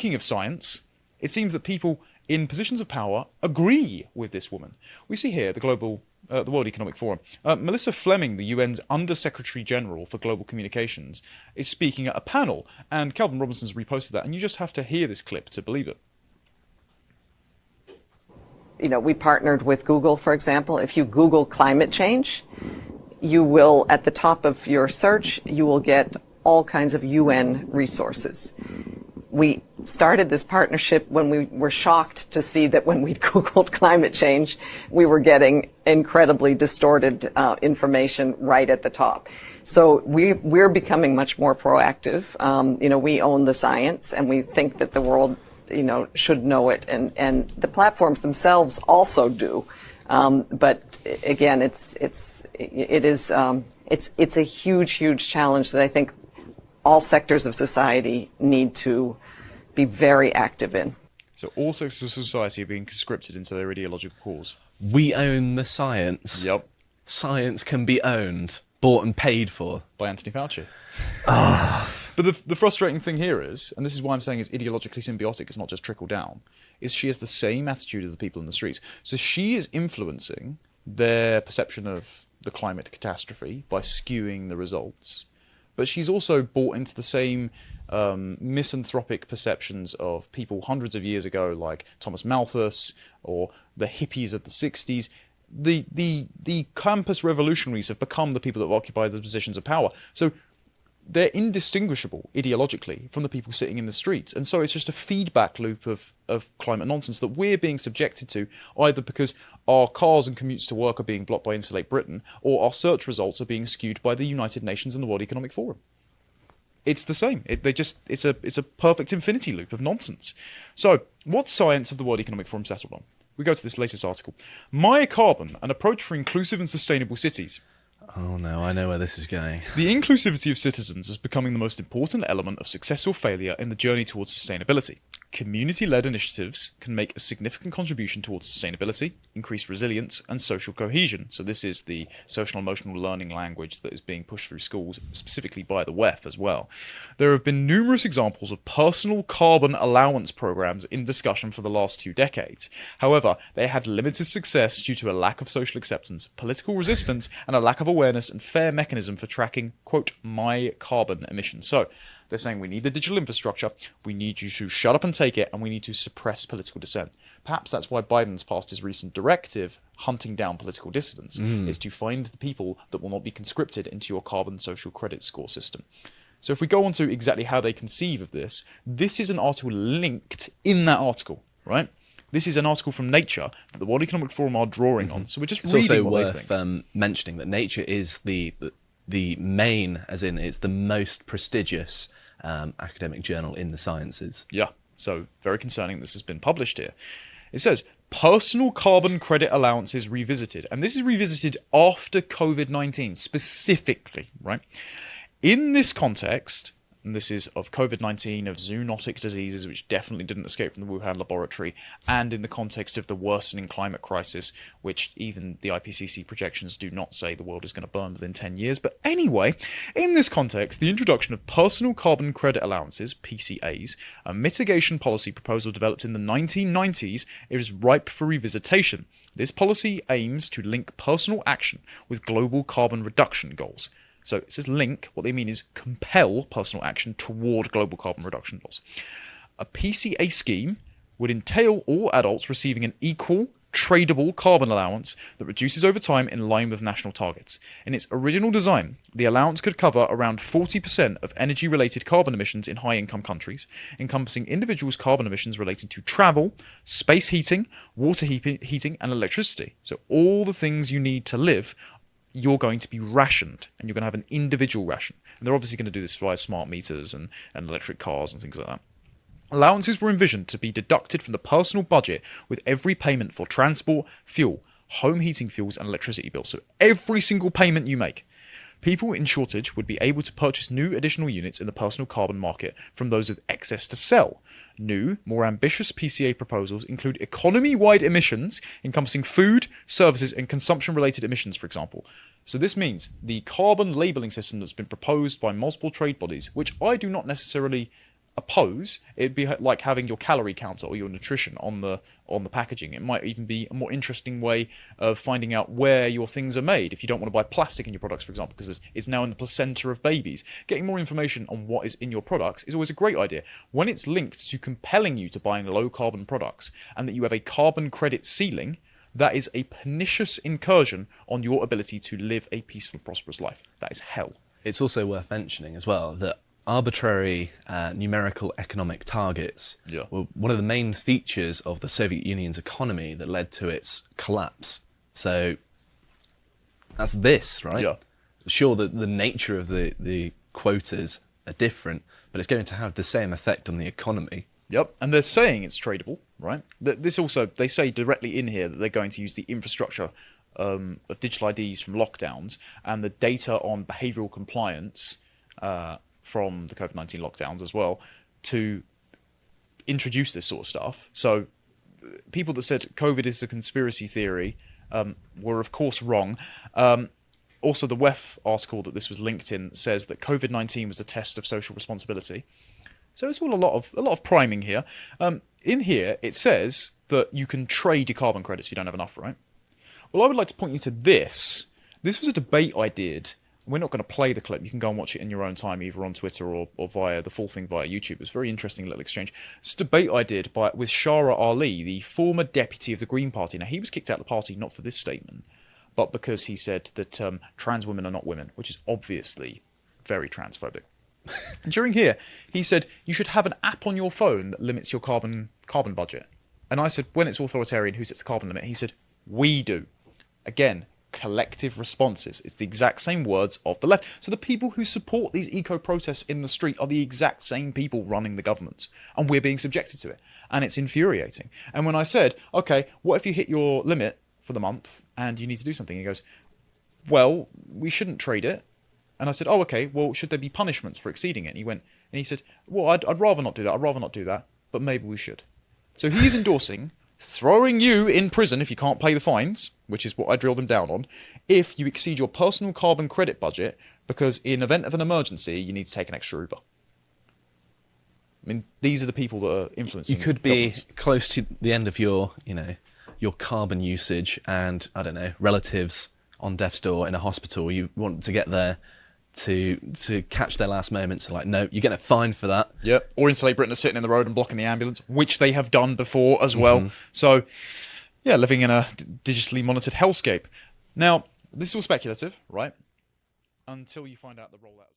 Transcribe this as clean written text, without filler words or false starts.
speaking of science, it seems that people in positions of power agree with this woman. We see here the World Economic Forum. Melissa Fleming, the UN's Under-Secretary General for Global Communications, is speaking at a panel, and Calvin Robinson's reposted that, and you just have to hear this clip to believe it. You know, we partnered with Google, for example. If you Google climate change, you will, at the top of your search, you will get all kinds of UN resources. We started this partnership when we were shocked to see that when we Googled climate change, we were getting incredibly distorted information right at the top. So we're becoming much more proactive. You know, we own the science, and we think that the world, you know, should know it, and the platforms themselves also do. But again, it's a huge challenge that I think all sectors of society need to be very active in. So all sectors of society are being conscripted into their ideological cause. We own the science. Yep. Science can be owned, bought and paid for. By Anthony Fauci. But the frustrating thing here is, and this is why I'm saying it's ideologically symbiotic, it's not just trickle down, is she has the same attitude as the people in the streets. So she is influencing their perception of the climate catastrophe by skewing the results. But she's also bought into the same misanthropic perceptions of people hundreds of years ago, like Thomas Malthus or the hippies of the 60s. The campus revolutionaries have become the people that occupy the positions of power. So they're indistinguishable ideologically from the people sitting in the streets. And so it's just a feedback loop of climate nonsense that we're being subjected to, either because our cars and commutes to work are being blocked by Insulate Britain, or our search results are being skewed by the United Nations and the World Economic Forum. It's the same. It's a perfect infinity loop of nonsense. So what science have the World Economic Forum settled on? We go to this latest article. Carbon, an approach for inclusive and sustainable cities. Oh no, I know where this is going. The inclusivity of citizens is becoming the most important element of success or failure in the journey towards sustainability. Community-led initiatives can make a significant contribution towards sustainability, increased resilience, and social cohesion. So this is the social and emotional learning language that is being pushed through schools, specifically by the WEF as well. There have been numerous examples of personal carbon allowance programs in discussion for the last 2 decades. However, they had limited success due to a lack of social acceptance, political resistance, and a lack of awareness and fair mechanism for tracking, quote, my carbon emissions. So they're saying we need the digital infrastructure, we need you to shut up and take it, and we need to suppress political dissent. Perhaps that's why Biden's passed his recent directive, hunting down political dissidents, is to find the people that will not be conscripted into your carbon social credit score system. So if we go on to exactly how they conceive of this is an article linked in that article, right? This is an article from Nature that the World Economic Forum are drawing on. So we're just reading what they think. It's also worth mentioning that Nature is the main, as in it's the most prestigious academic journal in the sciences. Yeah, so very concerning this has been published here. It says, personal carbon credit allowances revisited. And this is revisited after COVID-19 specifically, right? In this context, and this is of COVID-19, of zoonotic diseases, which definitely didn't escape from the Wuhan laboratory, and in the context of the worsening climate crisis, which even the IPCC projections do not say the world is going to burn within 10 years. But anyway, in this context, the introduction of personal carbon credit allowances, PCAs, a mitigation policy proposal developed in the 1990s, is ripe for revisitation. This policy aims to link personal action with global carbon reduction goals. So it says link, what they mean is compel personal action toward global carbon reduction goals. A PCA scheme would entail all adults receiving an equal, tradable carbon allowance that reduces over time in line with national targets. In its original design, the allowance could cover around 40% of energy-related carbon emissions in high-income countries, encompassing individuals' carbon emissions relating to travel, space heating, water heating, and electricity. So all the things you need to live, you're going to be rationed, and you're going to have an individual ration. And they're obviously going to do this via smart meters and electric cars and things like that. Allowances were envisioned to be deducted from the personal budget with every payment for transport, fuel, home heating fuels, and electricity bills. So every single payment you make. People in shortage would be able to purchase new additional units in the personal carbon market from those with excess to sell. New, more ambitious PCA proposals include economy-wide emissions encompassing food, services, and consumption-related emissions, for example. So this means the carbon labelling system that's been proposed by multiple trade bodies, which I do not necessarily oppose, it'd be like having your calorie counter or your nutrition on the packaging. It might even be a more interesting way of finding out where your things are made. If you don't want to buy plastic in your products, for example, because it's now in the placenta of babies, getting more information on what is in your products is always a great idea. When it's linked to compelling you to buying low carbon products and that you have a carbon credit ceiling, that is a pernicious incursion on your ability to live a peaceful and prosperous life. That is hell. It's also worth mentioning as well that arbitrary numerical economic targets were one of the main features of the Soviet Union's economy that led to its collapse. So that's this, right? Yeah. Sure, the nature of the quotas are different, but it's going to have the same effect on the economy. Yep, and they're saying it's tradable, right? This also, they say directly in here that they're going to use the infrastructure of digital IDs from lockdowns and the data on behavioural compliance from the COVID-19 lockdowns as well to introduce this sort of stuff. So people that said COVID is a conspiracy theory were of course wrong. Also, the WEF article that this was linked in says that COVID-19 was a test of social responsibility. So it's all a lot of priming here. In here, it says that you can trade your carbon credits if you don't have enough, right? Well, I would like to point you to this. This was a debate I did. We're not going to play the clip. You can go and watch it in your own time, either on Twitter or via the full thing via YouTube. It was a very interesting little exchange. It's a debate I did with Shara Ali, the former deputy of the Green Party. Now, he was kicked out of the party not for this statement, but because he said that trans women are not women, which is obviously very transphobic. During here, he said you should have an app on your phone that limits your carbon budget. And I said, when it's authoritarian, who sets the carbon limit? He said, we do. Again, collective responses. It's the exact same words of the left. So the people who support these eco-protests in the street are the exact same people running the governments. And we're being subjected to it. And it's infuriating. And when I said, okay, what if you hit your limit for the month and you need to do something? He goes, well, we shouldn't trade it. And I said, oh, okay, well, should there be punishments for exceeding it? And he went, and he said, well, I'd rather not do that. I'd rather not do that. But maybe we should. So he's endorsing throwing you in prison if you can't pay the fines, which is what I drilled him down on, if you exceed your personal carbon credit budget, because in event of an emergency, you need to take an extra Uber. I mean, these are the people that are influencing. You could be close to the end of your carbon usage, and I don't know, relatives on death's door in a hospital. You want to get there to catch their last moments. Like, no, you're getting a fine for that. Yep. Or Insulate Britain are sitting in the road and blocking the ambulance, which they have done before as well. So, yeah, living in a digitally monitored hellscape. Now, this is all speculative, right? Until you find out the rollout.